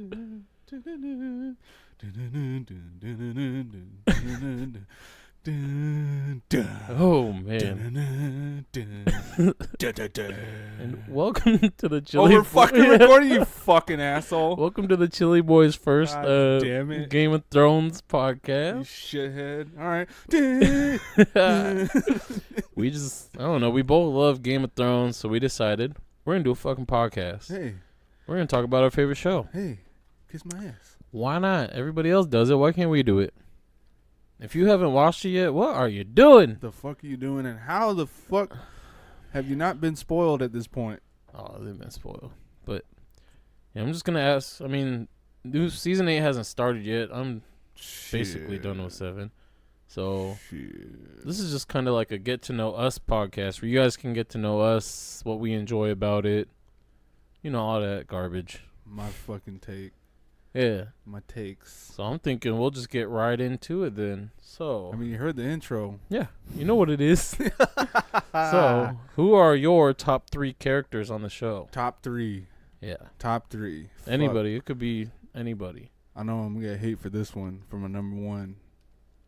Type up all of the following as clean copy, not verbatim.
Oh man! And welcome to the Chili. We're fucking recording, you fucking asshole. Welcome to the Chili Boys' first damn it. Game of Thrones You podcast. shithead. All right. We I don't know. We both love Game of Thrones, so we decided we're gonna do a fucking podcast. Hey, We're gonna talk about our favorite show. kiss my ass. Why not? Everybody else does it. Why can't we do it? If you haven't watched it yet, what are you doing? The fuck are you doing, and how the fuck have you not been spoiled at this point? Oh, they've been spoiled. But yeah, I'm just gonna ask. I mean, new season 8 hasn't started yet. I'm basically done with 7. So this is just kind of like a get to know us podcast where you guys can get to know us, what we enjoy about it, you know, all that garbage. My fucking take. Yeah. My takes. So I'm thinking we'll just get right into it then. So I mean, you heard the intro. yeah, you know what it is. So who are your top 3 characters on the show? Top 3. Yeah. Top 3. Anybody. It could be anybody. I know I'm gonna get hate for this one for my number 1.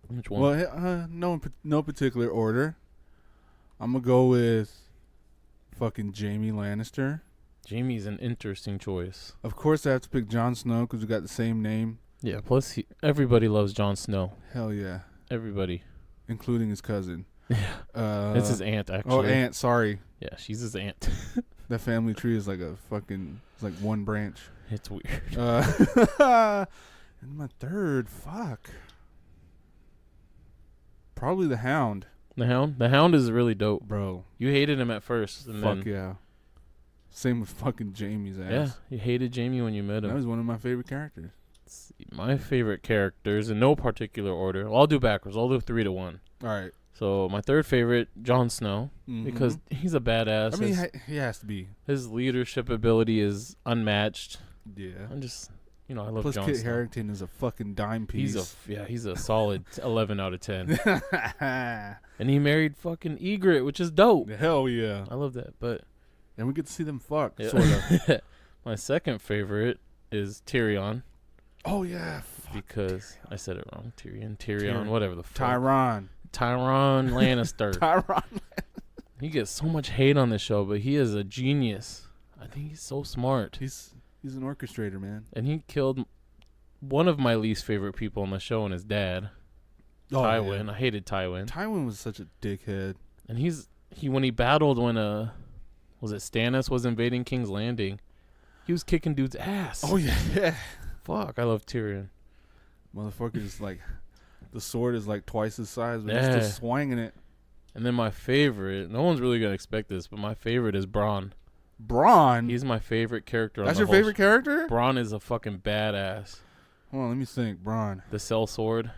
Which one? Well, no particular order. I'm gonna go with fucking Jaime Lannister. Jaime's an interesting choice. Of course, I have to pick Jon Snow because we got the same name. Yeah, plus everybody loves Jon Snow. Hell yeah, Everybody. including his cousin. Yeah. It's his aunt, actually. Oh, aunt. Sorry, Yeah, she's his aunt. that family tree is like a fucking. It's like one branch. It's weird. And my third, fuck. Probably the Hound, The Hound? The Hound is really dope. bro. You hated him at first. And Fuck then, yeah. Same with fucking Jaime's ass. yeah, you hated Jaime when you met That him. was one of my favorite characters. My favorite characters, in no particular order. Well, I'll do backwards. I'll do 3 to 1. All right. So my third favorite, Jon Snow, because he's a badass. I mean, he has to be. his leadership ability is unmatched. Yeah. I'm just, I love Plus, Jon Kit Snow. Harington is a fucking dime piece. He's a solid 11 out of 10. And he married fucking Ygritte, which is dope. Hell yeah. I love that. But And we get to see them fuck, yeah. sort of. My second favorite is Tyrion, Oh, yeah. Fuck. because I said it wrong. Tyrion, whatever the fuck. Tyron Lannister. Tyron. He gets so much hate on this show, but he is a genius. I think he's so smart. He's an orchestrator, man. And he killed one of my least favorite people on the show and his dad, Tywin. Yeah. I hated Tywin. Tywin was such a dickhead. And when he battled when was it Stannis was invading King's Landing, he was kicking dude's ass. Oh, yeah. Fuck, I love Tyrion. Motherfucker is like, the sword is like twice his size, but Yeah. he's still swinging it. And then my favorite, no one's really going to expect this, but my favorite is Bronn. Bronn? He's my favorite character on That's the your whole favorite character? Bronn is a fucking badass. Hold on, let me think. Bronn. The sellsword.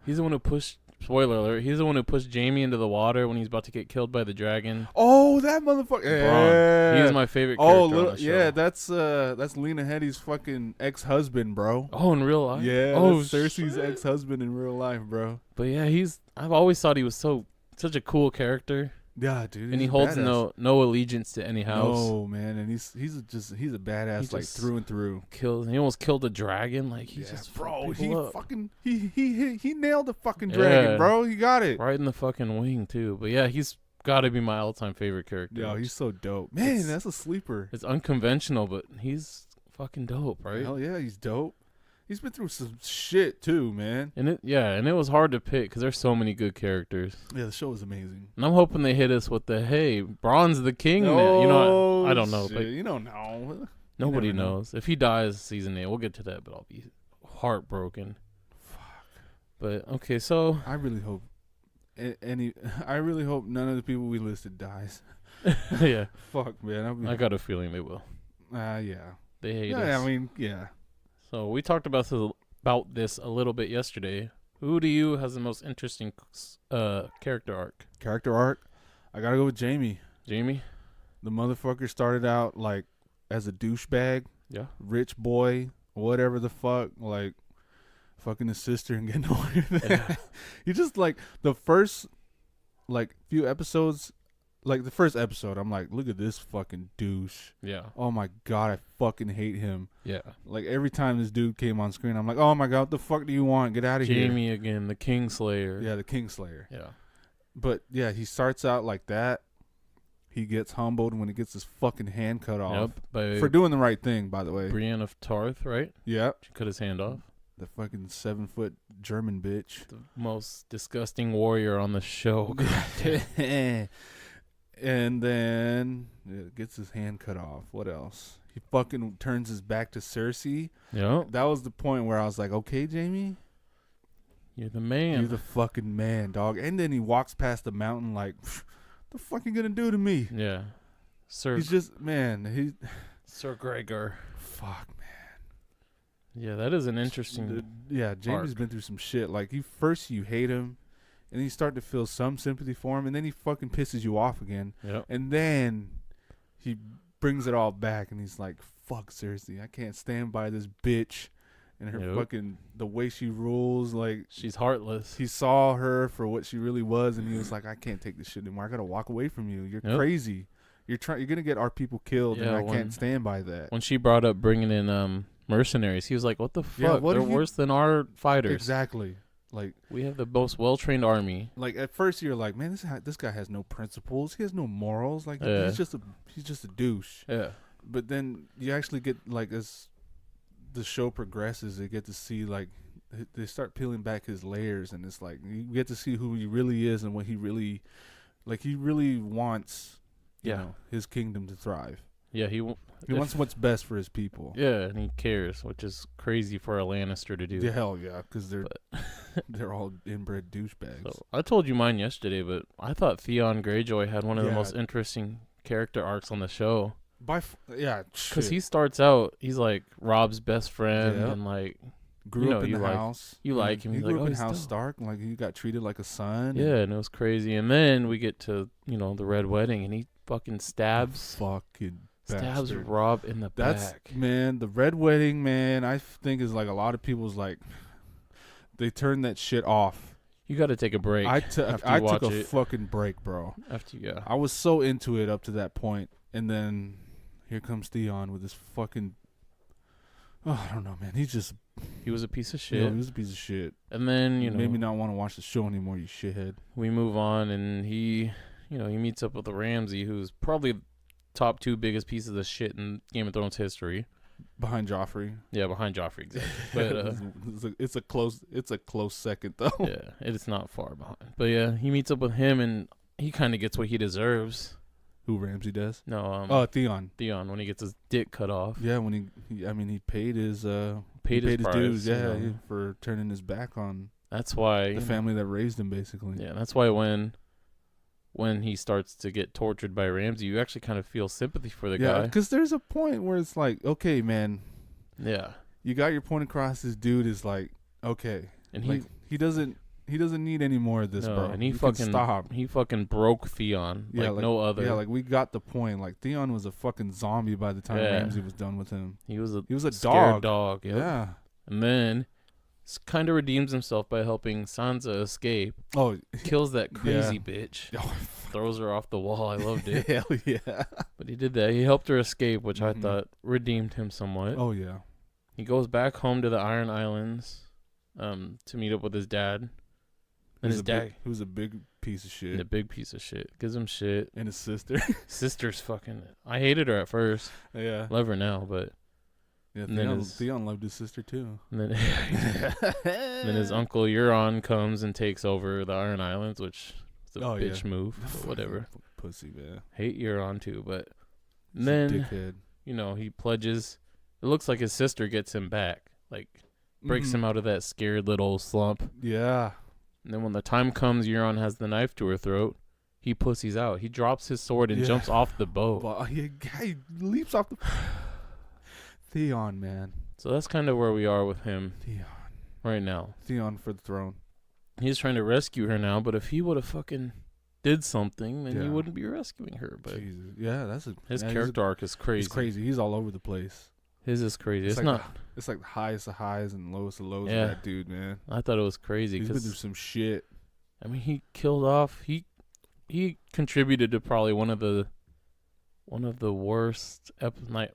He's the one who pushed, spoiler alert, he's the one who pushed Jaime into the water when he's about to get killed by the dragon. Oh, that motherfucker. Bronn. Yeah. He's my favorite character on the show. yeah, that's Lena Headey's fucking ex-husband, bro. Oh, in real life? Yeah, Oh, that's Cersei's shit. ex-husband in real life, bro. But yeah, I've always thought he was such a cool character. Yeah, dude. And he he's holds badass. no allegiance to any house. No, man, and he's a badass He like just through and through. He almost killed a dragon. Like he just bro, fucked he people up. fucking he nailed the fucking dragon, Yeah. bro. He got it. Right in the fucking wing too. But yeah, he's got to be my all-time favorite character. Yo, he's so dope, man. It's- That's a sleeper. It's unconventional, but he's fucking dope, right? Hell yeah, he's dope. He's been through some shit too, man. And it was hard to pick because there's so many good characters. Yeah, the show is amazing. And I'm hoping they hit us with the hey, Bronn's the king now. You know, I don't know, shit. but You don't know. nobody never know. knows. If he dies season 8, we'll get to that, but I'll be heartbroken. Fuck. But okay, so I really hope I really hope none of the people we listed dies. yeah, Fuck, man. I got a feeling they will. Yeah. They hate us. Yeah, I mean, yeah. So we talked about this a little bit yesterday. Who do you has the most interesting character arc? Character arc, I gotta go with Jaime. Jaime? The motherfucker started out like as a douchebag, Yeah. rich boy, whatever the fuck, like fucking his sister and getting away with it. Yeah. He just like the first like few episodes, like the first episode, I'm like, look at this fucking douche. Yeah. Oh my god, I fucking hate him. Yeah. Like every time this dude came on screen, I'm like, oh my god, what the fuck do you want? Get out of here. Jaime again, the Kingslayer. Yeah, the Kingslayer. Yeah. But yeah, he starts out like that. He gets humbled when he gets his fucking hand cut off. Yep. For doing the right thing, by the way. Brienne of Tarth, right? Yep. She cut his hand off. The fucking 7-foot German bitch. The most disgusting warrior on the show. And then gets his hand cut off. What else? He fucking turns his back to Cersei. Yep. That was the point where I was like, okay, Jaime. You're the man. You're the fucking man, dog. And then he walks past the mountain like, the fuck you gonna do to me? Yeah. He's just, man, Sir Gregor. Fuck, man. Yeah, that is an interesting Jaime's been through some shit. Like, you hate him, and then you start to feel some sympathy for him, and then he fucking pisses you off again. Yep. And then he brings it all back, and he's like, fuck, seriously, I can't stand by this bitch and her fucking, the way she rules. Like, she's heartless. He saw her for what she really was, and he was like, I can't take this shit anymore. I gotta walk away from you. You're crazy. You're gonna get our people killed, and I can't stand by that. When she brought up bringing in mercenaries, he was like, what the fuck? They're worse than our fighters. Exactly. Like, we have the most well-trained army. Like, at first you're like, man, this guy has no principles. He has no morals. Like, he's just a douche. Yeah. But then you actually get, like, as the show progresses, they get to see, like, they start peeling back his layers, and it's like you get to see who he really is and what he really wants, you know, his kingdom to thrive. Yeah, he wants what's best for his people. Yeah, and he cares, which is crazy for a Lannister to do. Yeah, hell yeah, because they're all inbred douchebags. So, I told you mine yesterday, but I thought Theon Greyjoy had one of the most interesting character arcs on the show. Because he starts out, he's like Rob's best friend, and like grew up in the house. You like him. He grew up in House Stark. Like, he got treated like a son. Yeah, and it was crazy. And then we get to the Red Wedding, and he fucking stabs Rob in the back. Man, the Red Wedding, man, I think is like a lot of people's like, they turn that shit off. You got to take a break. I took a fucking break, bro. I was so into it up to that point, and then here comes Theon with this fucking. Oh, I don't know, man. He was a piece of shit. Yeah, he was a piece of shit. And then made me not want to watch the show anymore. You shithead. We move on, and he meets up with the Ramsay, who's probably top 2 biggest pieces of shit in Game of Thrones history. Behind Joffrey. Yeah, behind Joffrey, exactly. But it's a close second though. Yeah, it's not far behind. But yeah, he meets up with him, and he kind of gets what he deserves. Who, Ramsay does? No, Theon. Theon, when he gets his dick cut off. Yeah, when he paid his his dues. Yeah, for turning his back on. That's why the family that raised him, basically. Yeah, that's why when he starts to get tortured by Ramsay, you actually kind of feel sympathy for the guy. Yeah, because there's a point where it's like, okay, man. Yeah. You got your point across. This dude is like, okay, and he doesn't need any more of this, bro. And he fucking broke Theon like no other. Yeah, like we got the point. Like Theon was a fucking zombie by the time Ramsay was done with him. He was a scared dog. Yep. Yeah. And then kind of redeems himself by helping Sansa escape. Oh, kills that crazy bitch. Throws her off the wall. I loved it. Hell yeah. But he did that. He helped her escape, which I thought redeemed him somewhat. Oh yeah. He goes back home to the Iron Islands to meet up with his dad. And his dad, who's a big piece of shit. A big piece of shit. Gives him shit. And his sister. Sister's fucking. I hated her at first. Yeah. Love her now, but. Yeah, Theon loved his sister too. And then his uncle Euron comes and takes over the Iron Islands, which is a bitch move. But whatever. Pussy, man. Hate Euron too, but then dickhead. He pledges. It looks like his sister gets him back, like breaks him out of that scared little slump. Yeah. And then when the time comes, Euron has the knife to her throat. He pussies out. He drops his sword and jumps off the boat. Well, he leaps off the. Theon, man. So that's kind of where we are with him. Theon. Right now. Theon for the throne. He's trying to rescue her now, but if he would have fucking did something, then he wouldn't be rescuing her. But Jesus. Yeah, his character arc is crazy. He's crazy. He's all over the place. His is crazy. It's like the highest of highs and lowest of lows of that dude, man. I thought it was crazy. He's been through some shit. I mean, he killed off. He he contributed to probably one of the worst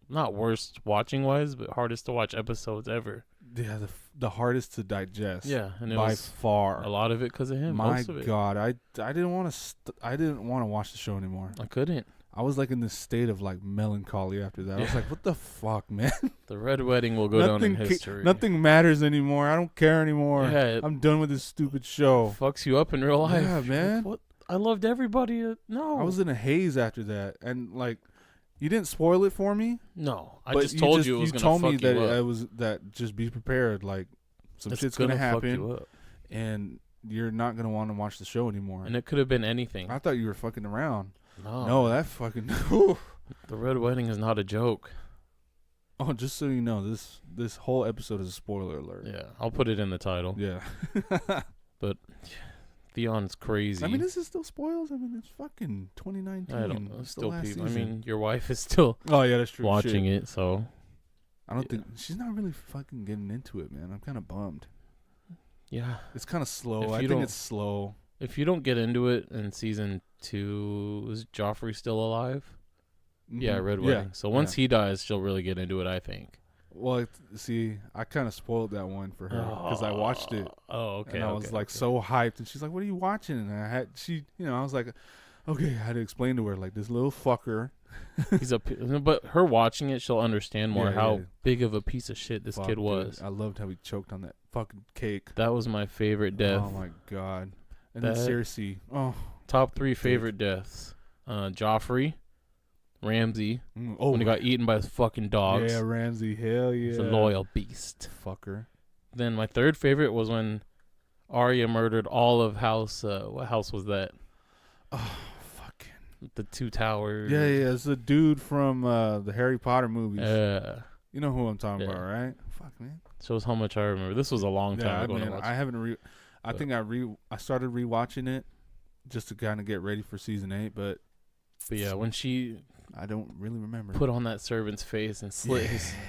not worst watching wise, but hardest to watch episodes ever. Yeah, the hardest to digest. Yeah, and it by was far. a lot of it because of him. My most of it. God, I didn't want to I didn't want to watch the show anymore. I couldn't. I was like in this state of like melancholy after that. I was like, what the fuck, man? The Red Wedding will go down in history. Nothing matters anymore. I don't care anymore. Yeah, I'm done with this stupid show. Fucks you up in real life. Yeah, man. What? I loved everybody. No. I was in a haze after that, and like, you didn't spoil it for me. No, I just told you it was gonna fuck you up. You told me that it was that. Just be prepared. Like, some shit's gonna happen, fuck you up. And you're not gonna want to watch the show anymore. And it could have been anything. I thought you were fucking around. No, that fucking. The Red Wedding is not a joke. Oh, just so you know, this whole episode is a spoiler alert. Yeah, I'll put it in the title. Yeah. But Theon's crazy. I mean, this is still spoils. I mean, it's fucking 2019. I don't know. Still people. Season. I mean, your wife is still. Oh yeah, that's true. Watching it, so. I don't think she's not really fucking getting into it, man. I'm kind of bummed. Yeah. It's kind of slow. I think it's slow. If you don't get into it in season 2, is Joffrey still alive? Mm-hmm. Yeah, Red Wedding. Yeah. So once he dies, she'll really get into it, I think. Well, see, I kind of spoiled that one for her because I watched it. Oh, okay. And I was like so hyped, and she's like, "What are you watching?" And I was like, "Okay." I had to explain to her like this little fucker. But her watching it, she'll understand more how big of a piece of shit this kid was. Dude, I loved how he choked on that fucking cake. That was my favorite death. Oh my God! And then Cersei. Oh, top 3 favorite deaths: Joffrey, Ramsay, when he got eaten by his fucking dogs. Yeah, Ramsay. Hell yeah. He's a loyal beast. Fucker. Then my 3rd favorite was when Arya murdered all of House. What house was that? Oh, fucking. The 2 towers. Yeah. It's the dude from the Harry Potter movies. You know who I'm talking about, right? Fuck, man. Shows how much I remember. This was a long time ago. Man, I haven't I started rewatching it just to kind of get ready for season 8, but yeah, when she. I don't really remember. Put on that servant's face and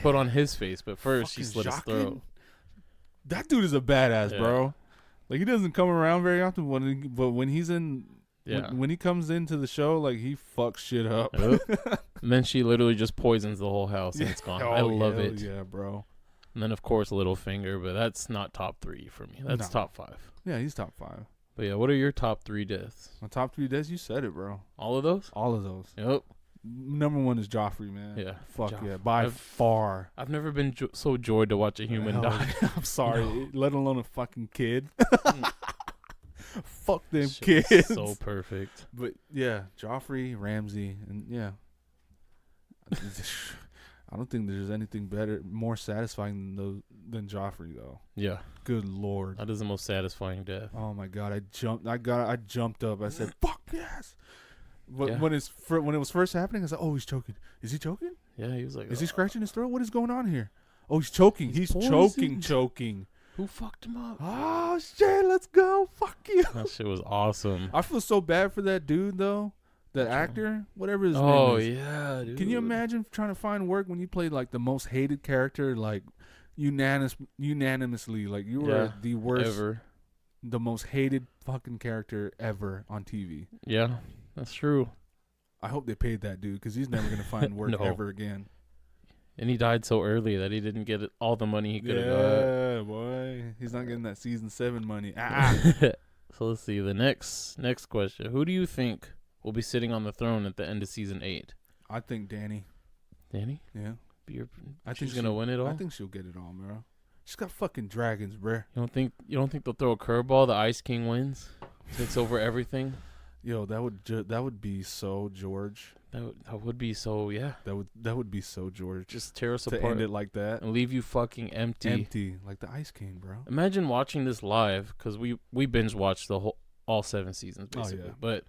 put on his face, but first she slit his throat. That dude is a badass, bro. Like, he doesn't come around very often, but when he's in, when he comes into the show, like, he fucks shit up. And then she literally just poisons the whole house and it's gone. I love it. Yeah, bro. And then of course Littlefinger, but that's not top 3 for me. That's top 5. Yeah, he's top 5. But yeah, what are your top 3 deaths? My top 3 deaths, you said it, bro. All of those? All of those. Yep. Number 1 is Joffrey, man. Yeah. Fuck yeah. By far. I've never been so joyed to watch a human die. I'm sorry. Let alone a fucking kid. Fuck them Shit kids. So perfect. But yeah, Joffrey, Ramsay, and yeah. I don't think there's anything more satisfying than Joffrey, though. Yeah. Good Lord. That is the most satisfying death. Oh my God. I jumped up. I said, fuck yes. But when it was first happening, I was like, oh, he's choking. Is he choking? Yeah, he was like, is he scratching his throat? What is going on here? Oh, he's choking. He's choking. Who fucked him up? Oh, shit. Let's go. Fuck you. That shit was awesome. I feel so bad for that dude, though. That actor, whatever his name is. Oh, yeah, dude. Can you imagine trying to find work when you played, like, the most hated character, like, unanimously? Like, you were the worst, ever. The most hated fucking character ever on TV. Yeah, that's true. I hope they paid that dude, because he's never going to find work ever again. And he died so early that he didn't get all the money he could have got. Yeah, boy. He's not getting that season 7 money. So let's see. The next question. Who do you think will be sitting on the throne at the end of season 8? I think Dany. Dany? Yeah. I think she's gonna win it all. I think she'll get it all, bro. She's got fucking dragons, bro. You don't think they'll throw a curveball? The Ice King wins, takes over everything. Yo, that would be so George. That would be so That would be so George. Just tear us apart to end it like that and leave you fucking empty like the Ice King, bro. Imagine watching this live, because we binge watched all 7 seasons basically. Oh, yeah. But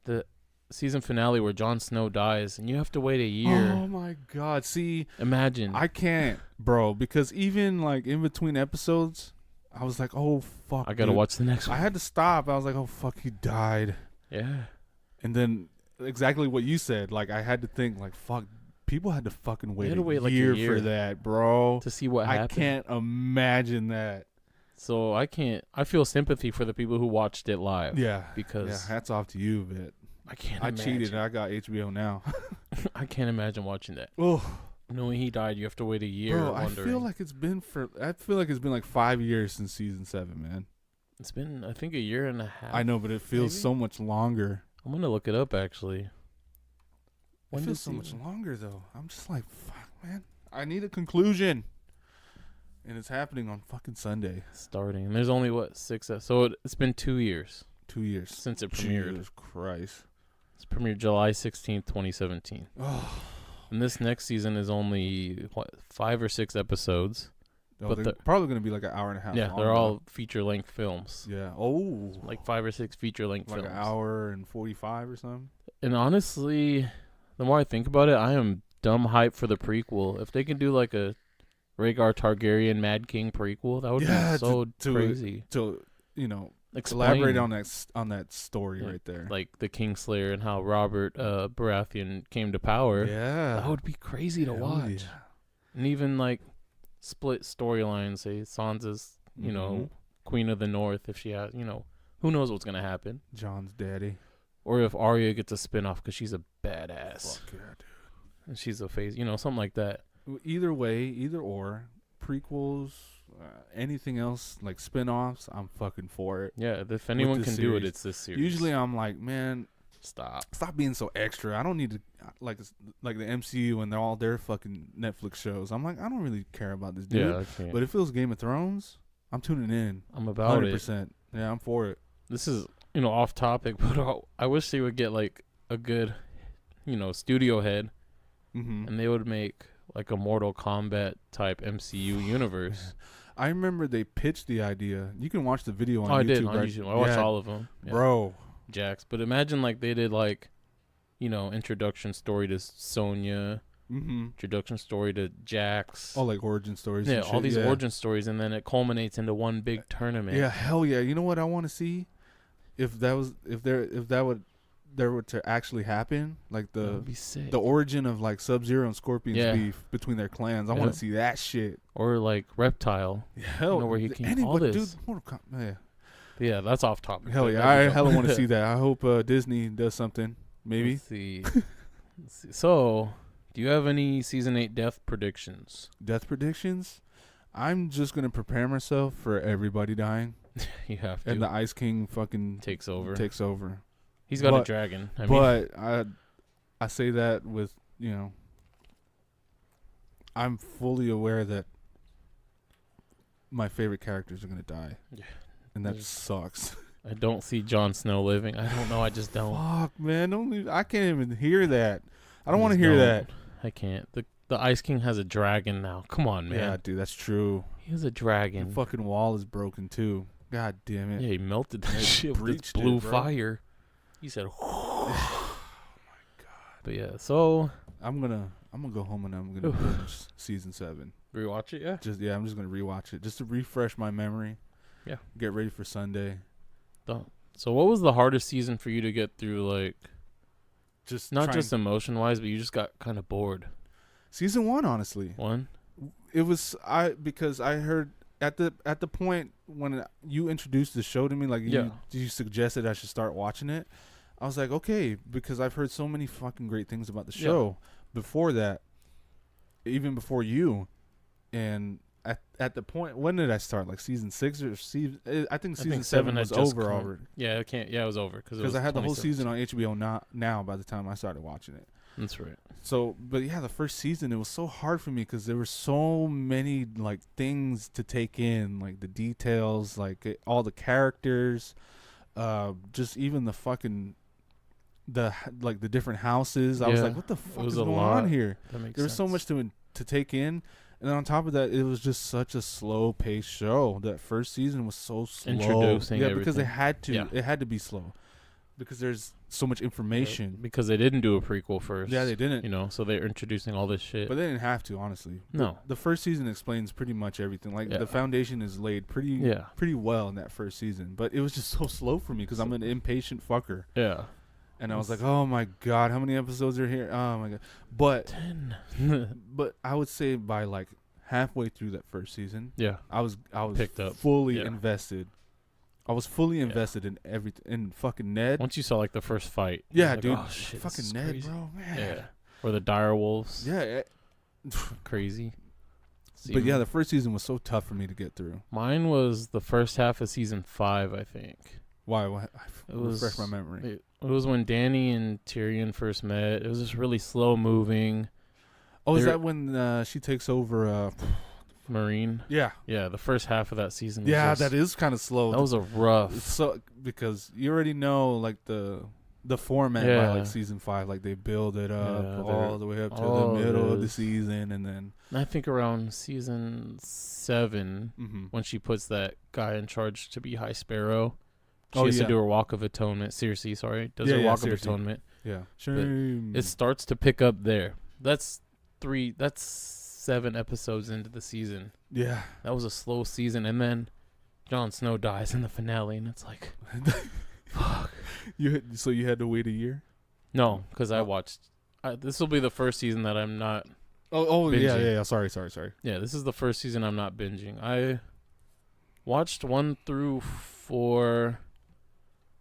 the season finale where Jon Snow dies and you have to wait a year. Oh my God. See, imagine. I can't, bro, because even like in between episodes, I was like, oh fuck, I gotta watch the next one. I had to stop. I was like, oh fuck, he died. Yeah. And then exactly what you said, like I had to think like, fuck, people had to fucking wait a year for that, bro. To see what happened. I can't imagine that. So I feel sympathy for the people who watched it live. Yeah. Because hats off to you, but I can't I imagine. cheated and I got HBO now. I can't imagine watching that. Oh, Knowing he died, you have to wait a year. bro, wondering. I feel like it's been like 5 years since season 7, man. It's been, I think, a year and a half. I know, but it feels maybe? so much longer. I'm gonna look it up actually. It feels so much longer though. I'm just like, fuck, man. I need a conclusion. And it's happening on fucking Sunday. Starting. And there's only, 6? So it's been 2 years. 2 years. Since it premiered. Jesus Christ. It's premiered July 16th, 2017. Oh. And this next season is only, 5 or 6 episodes. Oh, But they're probably going to be like an hour and a half Yeah, long, they're though. all feature-length films. Yeah. Oh. Like 5 or 6 feature-length Like films. an hour and 45 or something. And honestly, the more I think about it, I am dumb hype for the prequel. If they can do like a Rhaegar Targaryen Mad King prequel, that would be so crazy. To, Explain, elaborate on that story right there. like the Kingslayer and how Robert Baratheon came to power. Yeah. That would be crazy to watch. Yeah. And even like split storylines, say Sansa's, Queen of the North, if she has, who knows what's going to happen. John's daddy. Or if Arya gets a spinoff because she's a badass. Fuck yeah, dude. And she's a phase, something like that. Either way, either or, prequels, anything else like spin-offs, I'm fucking for it. Yeah, if anyone can do it, series. it's this series. Usually I'm like, man, Stop being so extra. I don't need to like the MCU and they're all their fucking Netflix shows. I'm like, I don't really care about this dude. Yeah, I can't. But if it was Game of Thrones, I'm tuning in. I'm about 100%. it. Yeah, I'm for it. This is, off topic, but I wish they would get like a good, studio head, and they would make like a Mortal Kombat type MCU universe. I remember they pitched the idea. You can watch the video on YouTube. I did on right? YouTube. I watched all of them, bro. Jax. But imagine like they did like, introduction story to Sonya, introduction story to Jax. All like origin stories. Yeah, and all shit. these origin stories, and then it culminates into one big tournament. Yeah, hell yeah. You know what I want to see? If that were to actually happen, like That would be sick. the origin of like Sub-Zero and Scorpion's beef between their clans. I want to see that shit. Or like Reptile. Hell, where he came all this. Dude, Mortal Kombat, Yeah, that's off topic. hell yeah. I hella want to see that. I hope Disney does something. Maybe. Let's see. So, do you have any season 8 death predictions? Death predictions? I'm just going to prepare myself for everybody dying. You have to. And the Ice King fucking takes over. He's got a dragon. But I say that with, I'm fully aware that my favorite characters are going to die. Yeah. And that sucks. I don't see Jon Snow living. I don't know. I just don't. Fuck, man. I can't even hear that. I don't want to hear that. I can't. The Ice King has a dragon now. Come on, man. Yeah, dude, that's true. He has a dragon. The fucking wall is broken, too. God damn it. Yeah, he melted that shit with its blue fire. He said, oh my God. But yeah, so I'm gonna go home and I'm gonna binge season 7. Rewatch it, yeah? I'm just gonna rewatch it just to refresh my memory. Yeah. Get ready for Sunday. So what was the hardest season for you to get through, like just not just emotion wise, but you just got kind of bored? Season 1, honestly. It was because I heard at the point when you introduced the show to me, like you suggested I should start watching it. I was like, okay, because I've heard so many fucking great things about the show before that, even before you. And at the point, when did I start? Like season 6 or season? I think season 7 was over already. Yeah, it was over because I had the whole season on HBO now by the time I started watching it. That's right. So, but yeah, the first season, it was so hard for me because there were so many like things to take in, like the details, like all the characters, just even the fucking the different houses. I was like, what the fuck is going on here? There was so much to take in. And then on top of that, it was just such a slow-paced show. That first season was so slow. Introducing everything. Because they had to. Yeah. It had to be slow. Because there's so much information. Yeah, because they didn't do a prequel first. Yeah, they didn't. So they're introducing all this shit. But they didn't have to, honestly. No. The first season explains pretty much everything. Like, the foundation is laid pretty well in that first season. But it was just so slow for me because I'm an impatient fucker. Yeah. And I was like, oh, my God, how many episodes are here? Oh, my God. But 10. But I would say by, like, halfway through that first season. Yeah. I was picked up. fully invested. I was fully invested in everything. In fucking Ned. Once you saw like the first fight. Yeah, like, dude. Oh, shit, fucking Ned, crazy. bro. Man. Yeah. Or the dire wolves. Yeah. Crazy. But yeah, the first season was so tough for me to get through. Mine was the first half of season 5, I think. Why? Refresh my memory. It was when Dany and Tyrion first met. It was just really slow moving. Oh, is that when she takes over Marine? Yeah. Yeah, the first half of that season. Yeah, that is kind of slow. That was a rough. So because you already know like the format by like season 5, like they build it up all the way up to the middle of the season, and then I think around season 7 when she puts that guy in charge to be High Sparrow. She has to do her Walk of Atonement. Cersei, sorry. Does her Walk of Atonement. Yeah. It starts to pick up there. That's 7 episodes into the season. Yeah. That was a slow season. And then Jon Snow dies in the finale. And it's like, fuck. So you had to wait a year? No, because I watched. This will be the first season that I'm not. Oh binging. Yeah. Sorry. Yeah, this is the first season I'm not binging. I watched 1 through 4.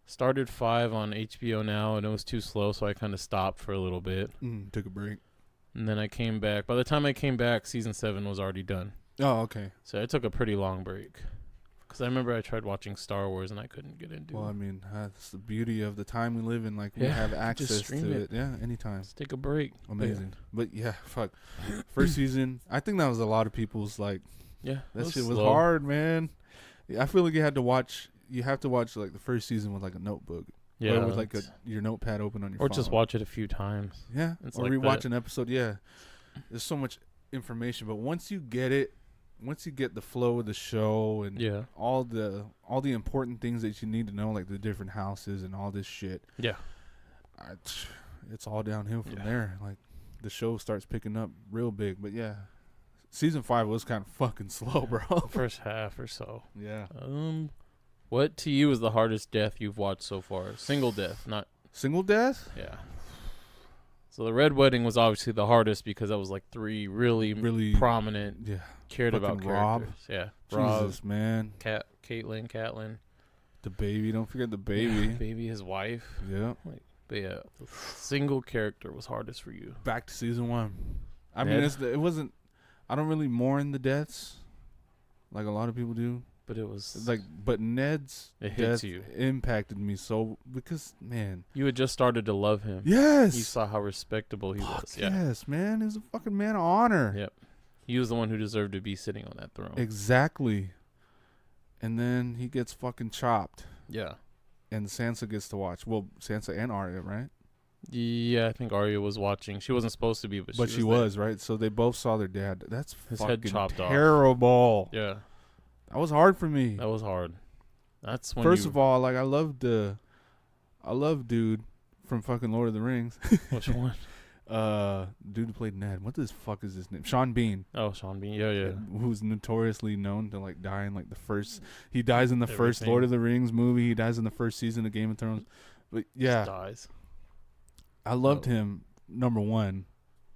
Started 5 on HBO Now, and it was too slow, so I kind of stopped for a little bit. Took a break. And then I came back. By the time I came back, season 7 was already done. Oh, okay. So I took a pretty long break. Because I remember I tried watching Star Wars, and I couldn't get into it. Well, I mean, that's the beauty of the time we live in. Like, we have access to it. Yeah, anytime. Just take a break. Amazing. But yeah, fuck. First season, I think that was a lot of people's, like, that shit was hard, man. I feel like you have to watch like the first season with like a notebook. Yeah. Or with like your notepad open on your phone. Or just watch it a few times. Yeah. It's or like rewatch an episode. Yeah. There's so much information, but once you get the flow of the show and all the important things that you need to know, like the different houses and all this shit. Yeah. It's all downhill from there. Like the show starts picking up real big, but yeah. Season 5 was kind of fucking slow, bro. First half or so. Yeah. What to you is the hardest death you've watched so far? Single death, not single death? Yeah. So the Red Wedding was obviously the hardest because that was like 3 really prominent, cared about characters. Rob. Yeah. Jesus, man. Catelyn. The baby. Don't forget the baby. Baby, his wife. Yeah. But yeah, the single character was hardest for you. Back to season 1. I mean, it wasn't. I don't really mourn the deaths like a lot of people do. But it was like, but Ned's death impacted me so because, man, you had just started to love him. Yes, you saw how respectable he was. Yeah. Yes, man, he was a fucking man of honor. Yep, he was the one who deserved to be sitting on that throne. Exactly. And then he gets fucking chopped. Yeah. And Sansa gets to watch. Well, Sansa and Arya, right? Yeah, I think Arya was watching. She wasn't supposed to be, but she was right. So they both saw their dad. That's his fucking head chopped terrible. Off. Yeah. That was hard for me. That was hard. That's when First of all, like I love dude from fucking Lord of the Rings. Which one? Dude who played Ned. What the fuck is his name? Sean Bean. Oh, Sean Bean. Yeah. Who's notoriously known to like die in like the first. He dies in the first Lord of the Rings movie. He dies in the first season of Game of Thrones. But yeah, just dies. I loved him. Number 1,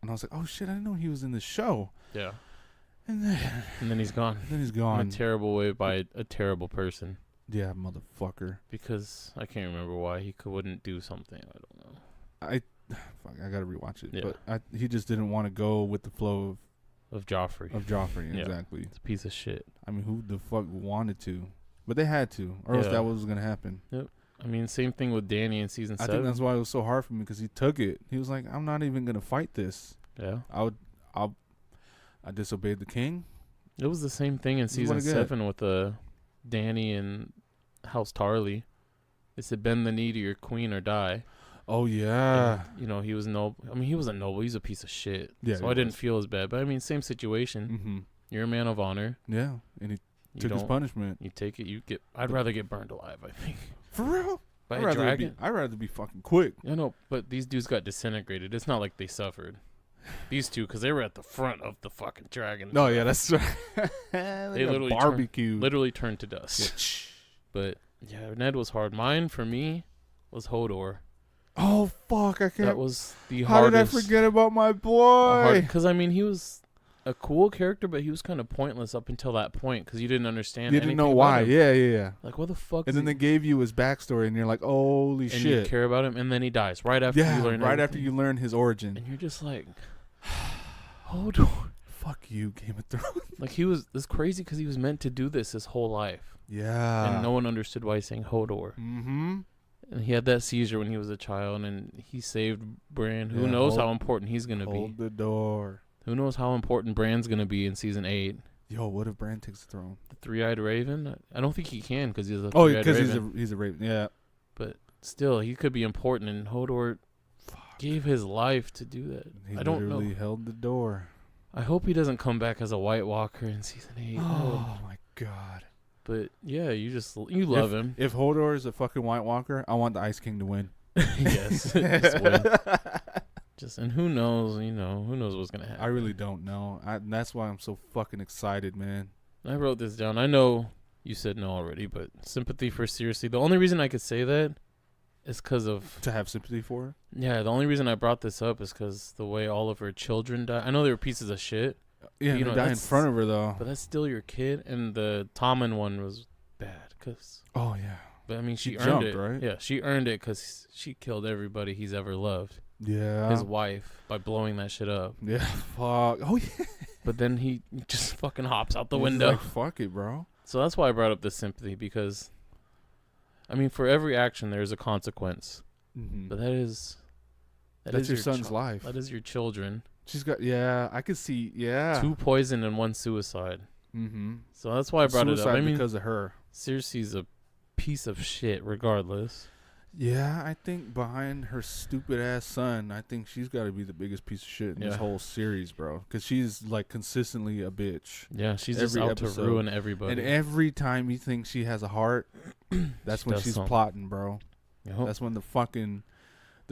and I was like, oh shit, I didn't know he was in the show. Yeah. And then he's gone. Then he's gone. In a terrible way by a terrible person. Yeah, motherfucker. Because I can't remember why he wouldn't do something. I don't know. I gotta rewatch it. Yeah. But he just didn't want to go with the flow of Joffrey. Exactly. It's a piece of shit. I mean, who the fuck wanted to? But they had to, or else that was gonna happen. Yep. I mean, same thing with Dany in season 7. I think that's why it was so hard for me because he took it. He was like, I'm not even gonna fight this. Yeah. I disobeyed the king. It was the same thing in season 7 with Dany and House Tarly. They said, bend the knee to your queen or die. Oh, yeah. And, he was noble. I mean, he wasn't noble. He's a piece of shit. Yeah, so I didn't feel as bad. But, I mean, same situation. Mm-hmm. You're a man of honor. Yeah. And he took his punishment. You take it. I'd rather get burned alive, I think. For real? By a dragon? I'd rather be fucking quick. Yeah, no, but these dudes got disintegrated. It's not like they suffered. These two, because they were at the front of the fucking dragon. No, yeah, that's right. They literally literally turned to dust. But yeah, Ned was hard. Mine, for me, was Hodor. Oh fuck! I can't. That was the hardest. How did I forget about my boy? Because I mean, he was a cool character, but he was kind of pointless up until that point because you didn't understand. You didn't know why. Yeah. Like, what the fuck? And then they gave you his backstory, and you're like, holy shit. And you care about him, and then he dies right after you learn. Right after you learn his origin, and you're just like, Hodor. Fuck you, Game of Thrones. Like it's crazy because he was meant to do this his whole life. Yeah. And no one understood why he's saying Hodor. Mm-hmm. And he had that seizure when he was a child, and he saved Bran. Who knows how important he's gonna be? Hold the door. Who knows how important Bran's gonna be in season 8? Yo, what if Bran takes the throne? The three-eyed raven? I don't think he can because he's a three-eyed raven. He's a raven. Yeah. But still, he could be important, and Hodor gave his life to do that. I don't know. He literally held the door. I hope he doesn't come back as a White Walker in season 8. Oh my god. But yeah, you love him. If Hodor is a fucking White Walker, I want the Ice King to win. Yes, just win. And who knows? Who knows what's gonna happen? I really don't know. That's why I'm so fucking excited, man. I wrote this down. I know you said no already, but sympathy for Cersei. The only reason I could say that is because of to have sympathy for her. Yeah, the only reason I brought this up is because the way all of her children died. I know they were pieces of shit. Yeah, they died in front of her though. But that's still your kid, and the Tommen one was bad because. Oh yeah. But I mean, she earned jumped, it, right? Yeah, she earned it because she killed everybody he's ever loved. Yeah. His wife by blowing that shit up. Yeah. Fuck. Oh yeah. But then he just fucking hops out the window. Like, fuck it, bro. So that's why I brought up the sympathy because, I mean, for every action there's a consequence. Mm-hmm. But that's your son's life. That is your children. She's got, I could see, 2 poison and 1 suicide. Mm-hmm. So that's why I brought it up. I mean, because of her. Cersei's a piece of shit regardless. Yeah, I think behind her stupid ass son, I think she's got to be the biggest piece of shit in this whole series, bro. Because she's like consistently a bitch. Yeah, she's just out to ruin everybody. And every time you think she has a heart, that's when she's plotting, bro. Yep. That's when the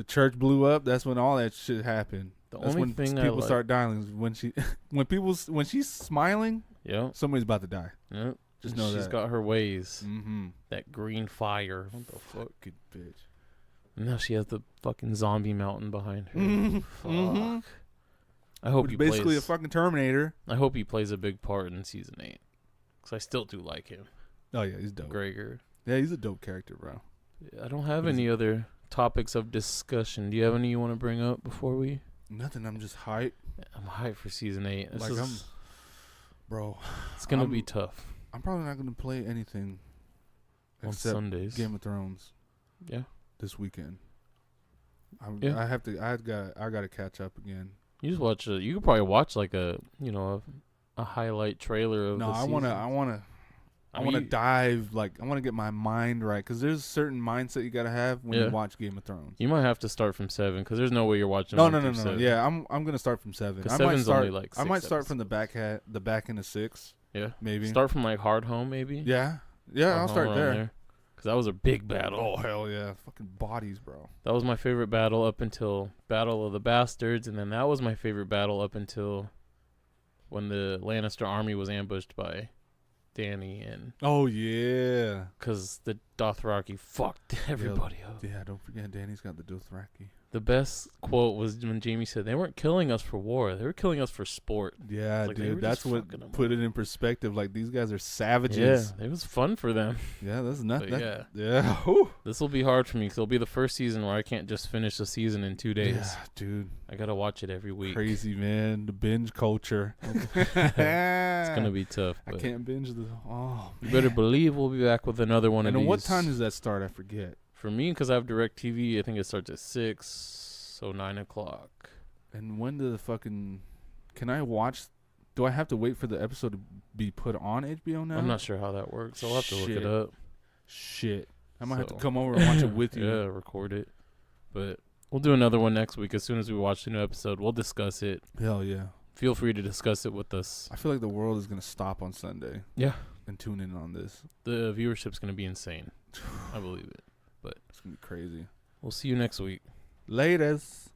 church blew up. That's when all that shit happened. That's when people start dying. When she's smiling, somebody's about to die. Yep. Just know she's got her ways. Mm-hmm. That green fire. What the fuck? Good bitch. And now she has the fucking zombie mountain behind her. Fuck. Mm-hmm. I hope basically a fucking Terminator. I hope he plays a big part in season 8. Because I still do like him. Oh yeah, he's dope. Gregor. Yeah, he's a dope character, bro. I don't have any other topics of discussion. Do you have any you want to bring up before we? Nothing. I'm just hyped. I'm hyped for season 8. Bro. It's gonna be tough. I'm probably not gonna play anything on Sundays. Game of Thrones. Yeah. This weekend. I gotta catch up again. You just watch. You could probably watch like a highlight trailer of. No, I want to dive. Like I want to get my mind right because there's a certain mindset you gotta have when you watch Game of Thrones. You might have to start from 7 because there's no way you're watching. No. Yeah, I'm gonna start from 7. I might start. Only like 6 I might start from the back end of 6. Yeah, maybe start from like Hard Home, maybe. Yeah, I'll start there. Because that was a big battle. Oh hell yeah, fucking bodies, bro. That was my favorite battle up until Battle of the Bastards, and then that was my favorite battle up until when the Lannister army was ambushed by Dany and. Oh yeah. Because the Dothraki fucked everybody up. Yeah, don't forget Dany's got the Dothraki. The best quote was when Jaime said, "They weren't killing us for war; they were killing us for sport." Yeah, like, dude, that's what put it in perspective. Like these guys are savages. Yeah, it was fun for them. Yeah, that's nothing. Yeah. This will be hard for me because it'll be the first season where I can't just finish the season in 2 days. Yeah, dude, I gotta watch it every week. Crazy man, the binge culture. It's gonna be tough. I can't binge the. Oh, you better believe we'll be back with another one of these. And what time does that start? I forget. For me, because I have DirecTV, I think it starts at 6, so 9 o'clock. And when do the fucking... Can I watch... Do I have to wait for the episode to be put on HBO now? I'm not sure how that works. I'll have to look it up. Shit. I might have to come over and watch it with you. Yeah, record it. But we'll do another one next week. As soon as we watch the new episode, we'll discuss it. Hell yeah. Feel free to discuss it with us. I feel like the world is going to stop on Sunday. Yeah. And tune in on this. The viewership's going to be insane. I believe it. But it's going to be crazy. We'll see you next week. Laters.